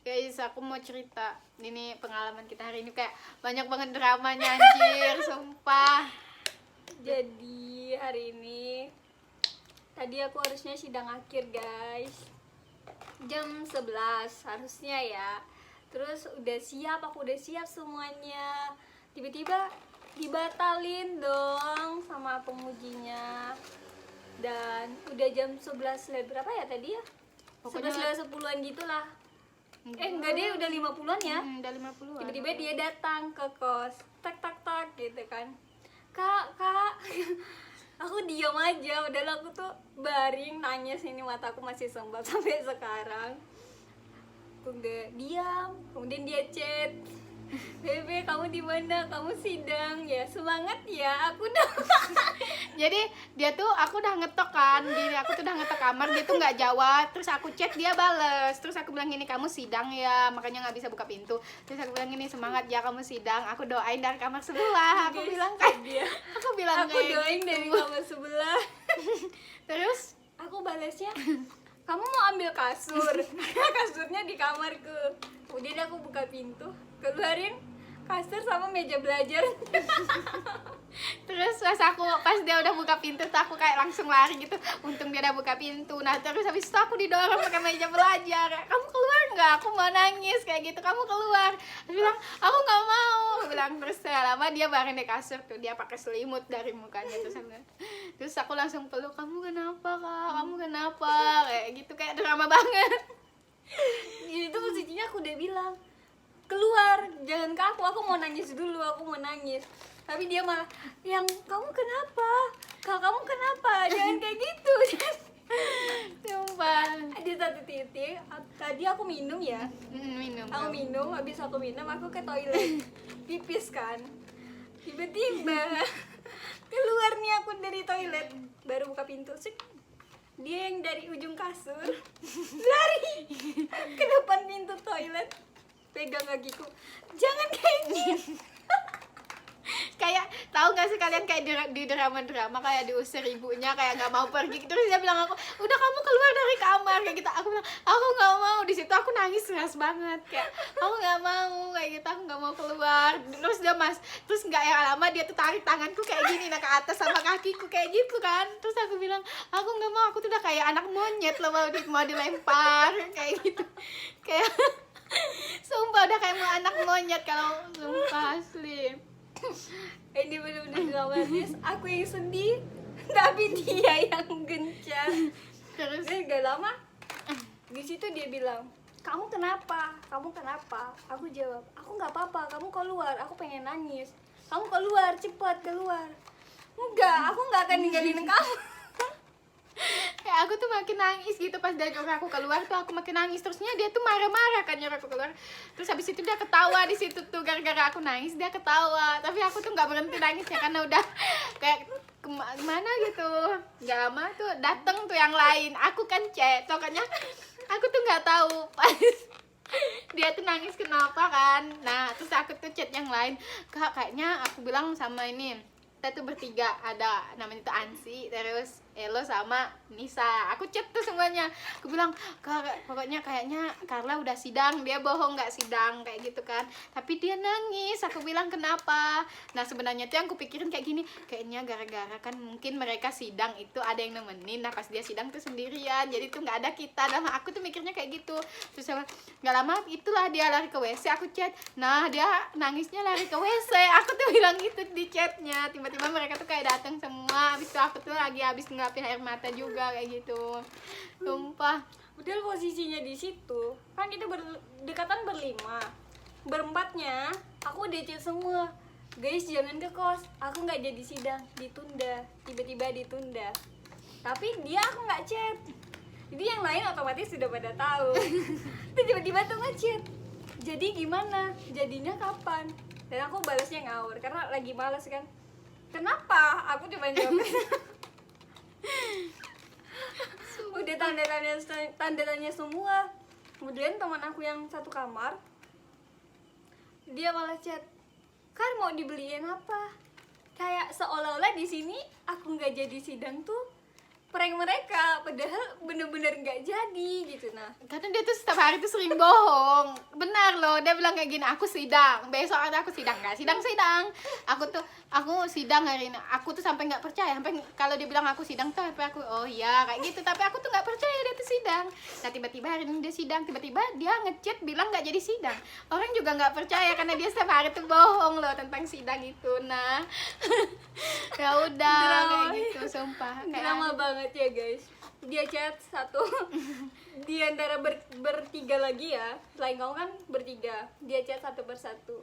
Guys, aku mau cerita. Ini pengalaman kita hari ini kayak banyak banget dramanya anjir, sumpah. Jadi hari ini tadi aku harusnya sidang akhir guys, jam 11 harusnya ya. Terus aku udah siap semuanya. Tiba-tiba dibatalin dong sama pengujinya. Dan udah jam 11 berapa ya tadi ya? Pokoknya 11:10-an gitulah. Enggak deh, udah 50-an ya. Udah 50-an. Tiba-tiba dia datang ke kos, tak gitu kan. Kak aku diam aja, udahlah aku tuh baring nangis, ini mataku masih sembab sampai sekarang. Aku udah diam, kemudian dia chat, Bebe kamu di mana, kamu sidang ya, semangat ya. Aku udah Jadi dia tuh, aku udah ngetok kan, aku tuh udah ngetok kamar, dia tuh nggak jawab. Terus aku chat, dia bales. Terus aku bilang gini, kamu sidang ya, makanya nggak bisa buka pintu. Terus aku bilang gini, semangat ya kamu sidang, aku doain dari kamar sebelah. Aku Guys, bilang kayak dia. aku bilang Aku kayak doain gitu. dari kamar sebelah. Terus Aku balasnya, kamu mau ambil kasur? Kasurnya di kamarku. Kemudian aku buka pintu, keluarin kasur sama meja belajar. Terus pas dia udah buka pintu tuh aku kayak langsung lari gitu. Untung dia udah buka pintu. Nah terus habis itu aku didorong pakai meja belajar. Kamu keluar nggak? Aku mau nangis kayak gitu. Kamu keluar. Dia bilang aku nggak mau. Aku bilang terus lama dia baring di kasur tuh, dia pakai selimut dari mukanya terus aku langsung peluk, kamu kenapa kak? Kamu kenapa? Kayak gitu, kayak drama banget. Itu posisinya aku udah bilang, keluar, jangan ke aku mau nangis dulu, aku mau nangis. Tapi dia malah, yang kamu kenapa? Kak kamu kenapa? Jangan kayak gitu. Sumpah. Di satu titik, tadi aku minum ya. Minum. Aku minum, habis aku minum, aku ke toilet pipis kan. Tiba-tiba keluar nih aku dari toilet, baru buka pintu, sik. Dia yang dari ujung kasur lari ke depan pintu toilet, pegang kakiku, jangan kayak gini. Kayak tahu nggak sih kalian kayak di drama-drama kayak diusir ibunya kayak nggak mau pergi, terus dia bilang aku udah kamu keluar dari kamar kayak gitu. Aku bilang aku nggak mau. Di situ aku nangis keras banget kayak aku nggak mau kayak gitu, aku nggak mau keluar. Terus nggak yang lama dia tuh tarik tanganku kayak gini nah ke atas sama kakiku kayak gitu kan. Terus aku bilang aku nggak mau, aku tuh udah kayak anak monyet loh, mau dilempar kayak gitu kayak sumpah udah kayak mau anak monyet kalau sumpah asli. Ini bener-bener dramatis, aku yang sedih tapi dia yang gencar. Terus Gak lama di situ dia bilang, kamu kenapa? Aku jawab, aku nggak apa-apa, kamu keluar, aku pengen nangis. Kamu keluar, cepat keluar. Enggak, aku nggak akan ninggalin kamu. kayak aku tuh makin nangis gitu pas dia nyuruh aku keluar tuh, aku makin nangis. Terusnya dia tuh marah-marah kan nyuruh aku keluar. Terus habis itu dia ketawa di situ tuh, gara-gara aku nangis dia ketawa. Tapi aku tuh nggak berhenti nangisnya karena udah kayak kemana gitu. Gak lama tuh dateng tuh yang lain. Aku kan cek, pokoknya aku tuh nggak tahu pas dia tuh nangis kenapa kan. Nah terus aku tuh chat yang lain, kak kayaknya aku bilang sama ini, kita tuh bertiga, ada namanya tuh Ansi, terus Elo sama Nisa. Aku chat tuh semuanya. Aku bilang, "Kak, pokoknya kayaknya Carla udah sidang, dia bohong nggak sidang," kayak gitu kan. Tapi dia nangis. Aku bilang, "Kenapa?" Nah, sebenarnya tuh yang aku pikirin kayak gini, kayaknya gara-gara kan mungkin mereka sidang itu ada yang nemenin. Nah, pas dia sidang tuh sendirian. Jadi tuh nggak ada kita. Dan aku tuh mikirnya kayak gitu. Terus nggak lama itulah dia lari ke WC, aku chat. Nah, dia nangisnya lari ke WC. Aku tuh bilang gitu di chatnya. Tiba-tiba mereka tuh kayak datang semua. Habis itu aku tuh lagi habis ngelapin air mata juga kayak gitu. Sumpah. Udah posisinya di situ, kan kita berdekatan berlima, berempatnya aku udah chat semua, guys jangan ke kos, aku nggak jadi sidang, ditunda, tiba-tiba ditunda. Tapi dia aku nggak chat, jadi yang lain otomatis sudah pada tahu. Terus tiba-tiba tuh ngechat, jadi gimana, jadinya kapan? Dan aku balasnya ngawur karena lagi malas kan. Kenapa? Aku cuma jawab udah tanda tanya semua. Kemudian teman aku yang satu kamar, dia malah chat, kan mau dibeliin apa? Kayak seolah-olah di sini aku nggak jadi sidang tuh prank mereka, padahal bener-bener nggak jadi gitu. Nah, Karena dia tuh setiap hari tuh sering bohong. Benar loh, dia bilang kayak gini, aku sidang, besok ada aku sidang. Nggak sidang. Aku sidang hari ini. Aku tuh sampai nggak percaya, sampai kalau dia bilang aku sidang tuh sampai aku, oh iya kayak gitu. Tapi aku tuh nggak percaya dia tuh sidang. Nah tiba-tiba hari ini dia sidang, tiba-tiba dia ngechat bilang nggak jadi sidang. Orang juga nggak percaya karena dia setiap hari tuh bohong loh tentang sidang itu. Nah ya udah kayak gitu, sumpah. Kayak drama banget ya guys. Dia chat satu di antara bertiga lagi ya, selain kamu kan bertiga, dia chat satu persatu,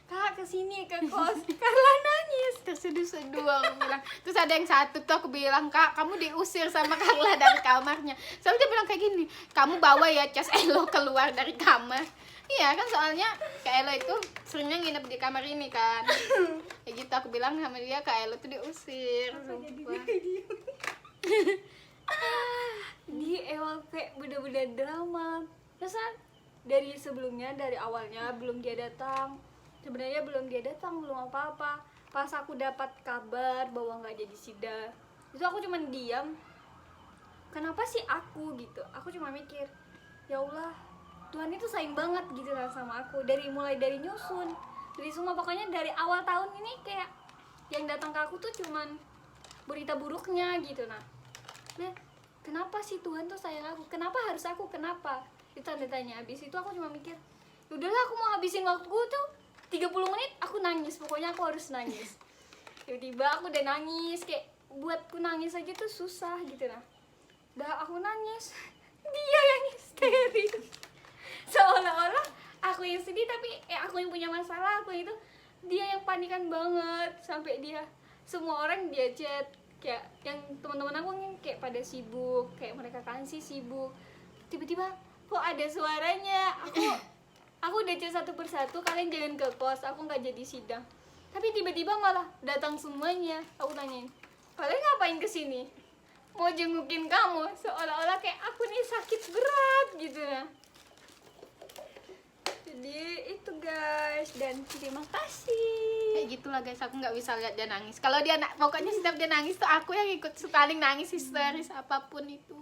kak kesini ke kos. Carla nangis. Terseduh-seduh aku bilang. Terus ada yang satu tuh aku bilang, kak kamu diusir sama Carla dari kamarnya. Soalnya dia bilang kayak gini, kamu bawa ya cas Elo keluar dari kamar. Iya kan, soalnya Kak Elo itu seringnya nginep di kamar ini kan. Kayak gitu aku bilang sama dia, Kak Elo tuh diusir. Sumpah. Di awal kayak bener-bener drama. Terus kan dari sebelumnya, dari awalnya belum dia datang, sebenarnya belum dia datang, belum apa-apa. Pas aku dapat kabar bahwa nggak jadi sidang, itu aku cuman diam. Kenapa sih aku gitu? Aku cuma mikir, ya Allah, Tuhan itu sayang banget gitu kan sama aku. Mulai dari nyusun, dari semua, pokoknya dari awal tahun ini kayak yang datang ke aku tuh cuman berita buruknya gitu. Nah, kenapa sih Tuhan tuh sayang aku? Kenapa harus aku? Kenapa? Itu tanda tanya. Habis itu aku cuma mikir, udahlah aku mau habisin waktuku tuh 30 menit aku nangis. Pokoknya aku harus nangis. Tiba-tiba aku udah nangis, kayak buatku nangis aja tuh susah gitu. Nah, udah aku nangis, dia yang histeris. Seolah-olah aku yang sedih, tapi aku yang punya masalah. Aku itu, dia yang panikan banget. Sampai dia, semua orang dia chat, kayak yang teman-teman aku kayak pada sibuk, kayak mereka kan sih sibuk. Tiba-tiba kok ada suaranya. Aku udah chat satu persatu, kalian jangan ke kos, aku nggak jadi sidang. Tapi tiba-tiba malah datang semuanya. Aku tanyain, kalian ngapain kesini? Mau jengukin kamu, seolah-olah kayak aku nih sakit berat gitu. Nah, jadi itu guys, dan terima kasih. Kayak gitulah guys, aku nggak bisa lihat dia nangis. Kalau dia pokoknya setiap dia nangis tuh aku yang ikut paling nangis, histeris apapun itu.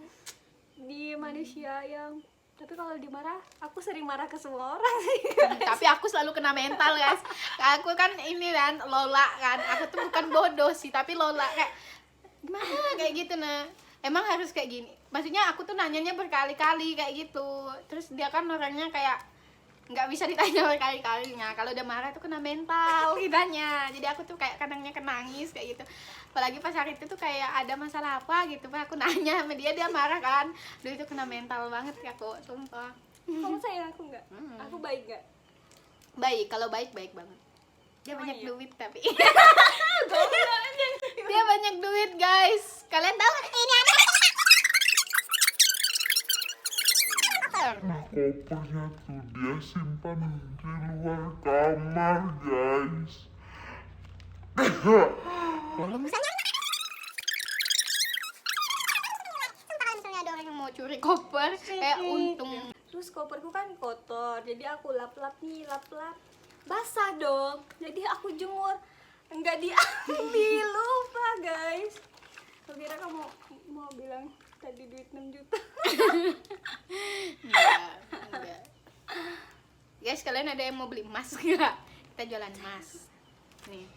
Dia manusia yang, tapi kalau dimarah, aku sering marah ke semua orang sih. Tapi aku selalu kena mental guys. Aku kan ini kan Lola kan, aku tuh bukan bodoh sih, tapi Lola kayak gimana kayak gitu. Nah emang harus kayak gini, maksudnya aku tuh nanyanya berkali-kali kayak gitu. Terus dia kan orangnya kayak nggak bisa ditanya berkali-kali. Nah kalau udah marah tuh kena mental kitanya. Jadi aku tuh kayak kadangnya kenangis kayak gitu. Apalagi pas hari itu tuh kayak ada masalah apa gitu, pas aku nanya sama dia, dia marah kan. Duh itu kena mental banget ya aku, sumpah. Kamu sayang aku nggak? Aku baik nggak? Baik, kalau baik banget. Dia Emang banyak iya? duit tapi dia banyak duit guys. Kalian tahu ini anak Nah, kopernya tuh dia simpan di luar kamar, guys. kalau misalnya ada orang yang mau curi koper, untung. Terus koperku kan kotor, jadi aku lap-lap nih, lap-lap. Basah dong, jadi aku jemur. Enggak diambil, lupa guys. Aku kira kamu mau bilang tadi duit 6 juta. Enggak. Guys, kalian ada yang mau beli emas nggak? Kita jualan emas. Nih.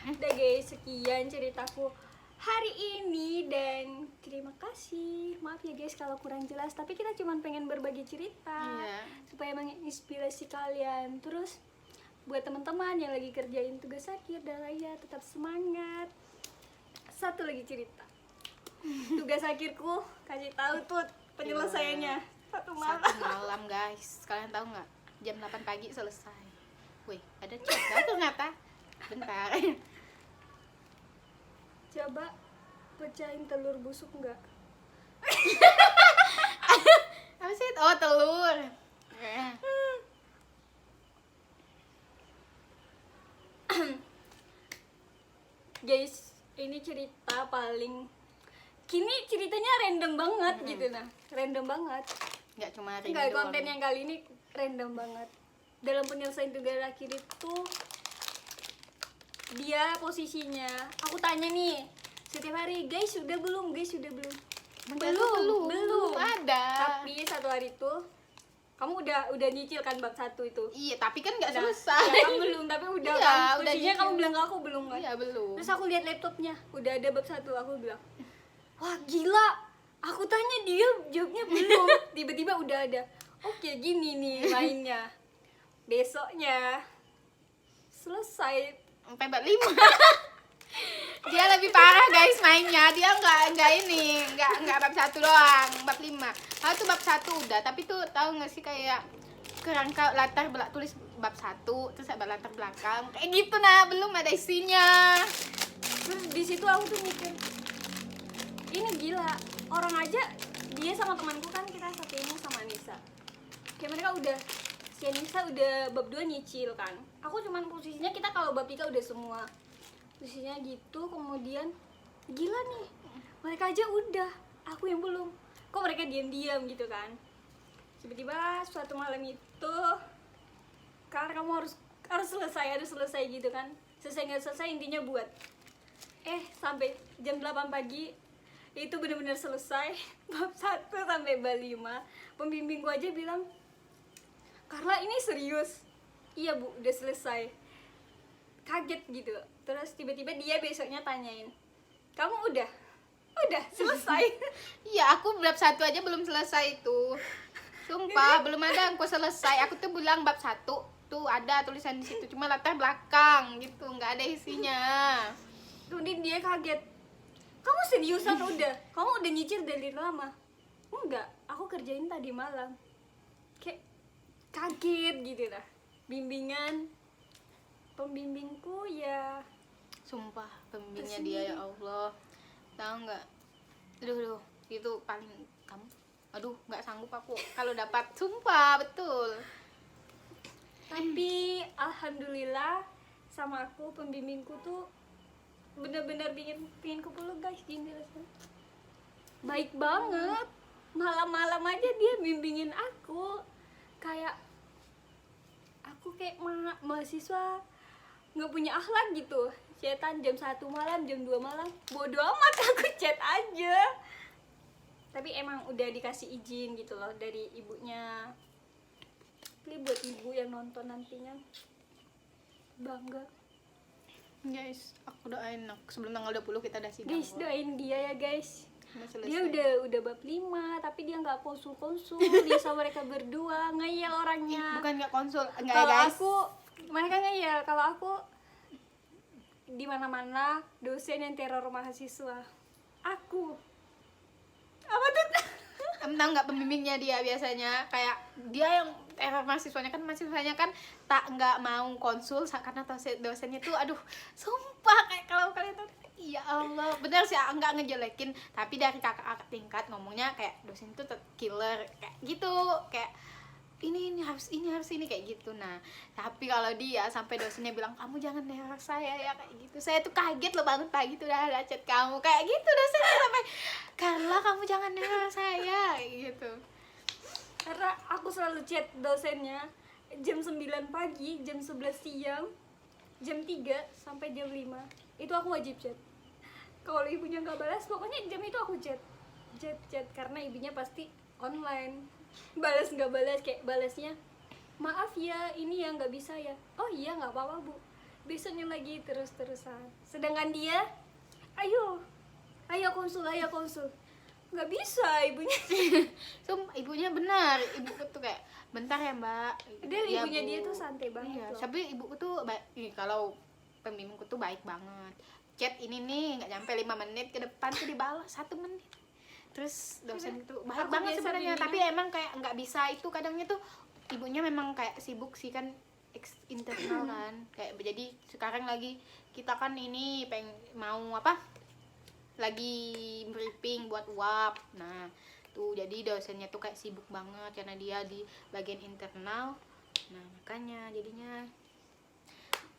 Udah guys, sekian ceritaku hari ini, dan terima kasih. Maaf ya guys kalau kurang jelas, tapi kita cuma pengen berbagi cerita. Iya. Supaya menginspirasi kalian. Terus buat teman-teman yang lagi kerjain tugas akhir dan lainnya, tetap semangat. Satu lagi cerita. Tugas akhirku, kasih tahu tuh penyelesaiannya. Satu malam. Satu malam guys. Kalian tahu nggak? Jam 8 pagi selesai. Wih, ada chat ternyata. Bentar. Coba pecahin telur busuk nggak? Apa sih? Oh, telur. Guys, ini cerita paling kini ceritanya random banget gitu. Nah, random banget. Nggak cuma hari ini Enggak, doang. konten yang kali ini random banget. Dalam penyelesaian tugas akhir itu, dia posisinya, aku tanya nih setiap hari, guys sudah belum Belum ada. tapi satu hari itu kamu udah nyicil kan bab 1 itu. Iya, tapi kan nggak Nah, selesai. ya, kamu belum, tapi udah Iya, kan udah posisinya kamu nyicil. bilang ke aku belum kan. Iya, belum. Terus aku lihat laptopnya udah ada bab 1, aku bilang wah gila, aku tanya dia jawabnya belum, tiba-tiba udah ada. Oke, gini nih mainnya, besoknya selesai. Sampai bab 5. Dia lebih parah guys mainnya. Dia nggak bab 1 doang, bab 5. Kalau tuh bab 1 udah, tapi tuh tahu nggak sih kayak kerangka tulis bab 1 terus ada latar belakang kayak gitu, nah belum ada isinya. Terus di situ aku tuh mikir, ini gila, orang aja dia sama temanku kan, kita satu ilmu sama Nisa, kayak mereka udah, si Nisa udah bab 2 nyicil kan, aku cuman posisinya kita kalau bab 3 udah semua posisinya gitu. Kemudian gila nih, mereka aja udah, aku yang belum, kok mereka diam-diam gitu kan. Tiba-tiba suatu malam itu, karena kamu harus selesai gitu kan, selesai nggak selesai intinya buat. Sampai jam 8 pagi itu benar-benar selesai bab 1 sampai bab 5. Pembimbingku aja bilang, Carla ini serius? Iya bu, udah selesai. Kaget gitu. Terus tiba-tiba dia besoknya tanyain, kamu udah selesai? Iya, aku bab 1 aja belum selesai itu. Sumpah, belum ada aku selesai. Aku tuh bilang bab 1 tuh ada tulisan di situ, cuma latar belakang gitu, nggak ada isinya. Kemudian dia kaget, kamu seriusan udah? Kamu udah nyicil dari lama? Enggak, aku kerjain tadi malam. Kayak kaget gitu lah. Pembimbingku ya, Sumpah, pembimbingnya dia ya Allah. Tahu nggak? Aduh, itu paling kamu. Aduh, nggak sanggup aku kalau dapat. Sumpah, betul. tapi alhamdulillah sama aku, pembimbingku tuh bener-bener pingin kepeluk guys, gini rasanya. Baik banget, malam-malam aja dia bimbingin aku. Kayak aku kayak mahasiswa nggak punya akhlak gitu, chatan jam 1 malam, jam 2 malam, bodo amat aku chat aja. Tapi emang udah dikasih izin gitu loh dari ibunya. Ini buat ibu yang nonton nantinya bangga. Guys, aku doain sebelum tanggal 20 kita udah sidang. Guys, doain dia ya guys. Udah selesai. Dia udah bab 5, tapi dia nggak konsul. Dia sama mereka berdua ngeyel orangnya. Bukan nggak konsul, enggak ya Kalau guys. aku, mereka ngeyel. Kalau aku di mana-mana dosen yang teror mahasiswa. Aku apa tuh? Tahu nggak pembimbingnya dia biasanya kayak dia yang mahasiswanya kan tak nggak mau konsul karena dosennya tuh aduh sumpah kayak kalau kalian tuh ya Allah benar sih nggak ngejelekin, tapi dari kakak tingkat ngomongnya kayak dosen itu killer kayak gitu, kayak ini harus ini kayak gitu. Nah tapi kalau dia sampai dosennya bilang kamu jangan neror saya ya kayak gitu, saya tuh kaget loh, bangun pagi tuh udah ada chat kamu kayak gitu dosennya, sampai Carla kamu jangan neror saya kayak gitu. Karena aku selalu chat dosennya jam 9 pagi, jam 11 siang, jam 3 sampai jam 5. Itu aku wajib chat. Kalau ibunya nggak balas, pokoknya jam itu aku chat karena ibunya pasti online. Balas nggak balas, kayak balasnya maaf ya ini ya nggak bisa ya. Oh iya nggak apa-apa bu, besoknya lagi terus-terusan. Sedangkan dia ayo konsul nggak bisa ibunya. Ibunya benar, ibuku tuh kayak bentar ya mbak. Dia "Iya, ibunya Bu." dia tuh santai banget Iya, loh. tapi ibuku tuh kalau pembimbingku tuh baik banget. Chat ini nih nggak nyampe 5 menit ke depan tuh dibalas 1 menit. Terus dosen itu baik Aku banget biasa sebenarnya, bimbingan. tapi emang kayak nggak bisa itu kadangnya tuh ibunya memang kayak sibuk sih kan, internal kan. Kayak jadi sekarang lagi kita kan ini mau apa? Lagi briefing buat UAP. Nah, tuh jadi dosennya tuh kayak sibuk banget karena dia di bagian internal. Nah, makanya jadinya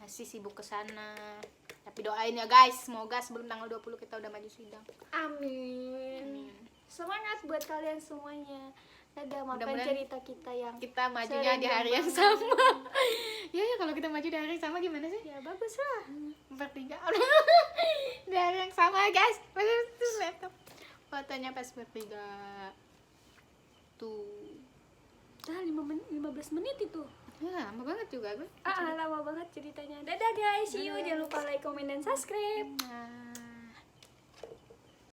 masih sibuk ke sana. Tapi doain ya guys, semoga sebelum tanggal 20 kita udah maju sidang. Amin. Amin. Semangat buat kalian semuanya. Dadah, maafkan Mudah-mudahan cerita kita yang kita majunya di hari yang serendam sama. Ya kalau kita maju di hari yang sama gimana sih? ya bagus lah. Bertiga. Di hari yang sama guys. Itu laptop. Fotonya pas bertiga. Tuh. Dah 15 menit itu. Ya, lama banget juga gue. Lama banget ceritanya. Dadah guys, see you. Jangan lupa like, comment, dan subscribe. Nah.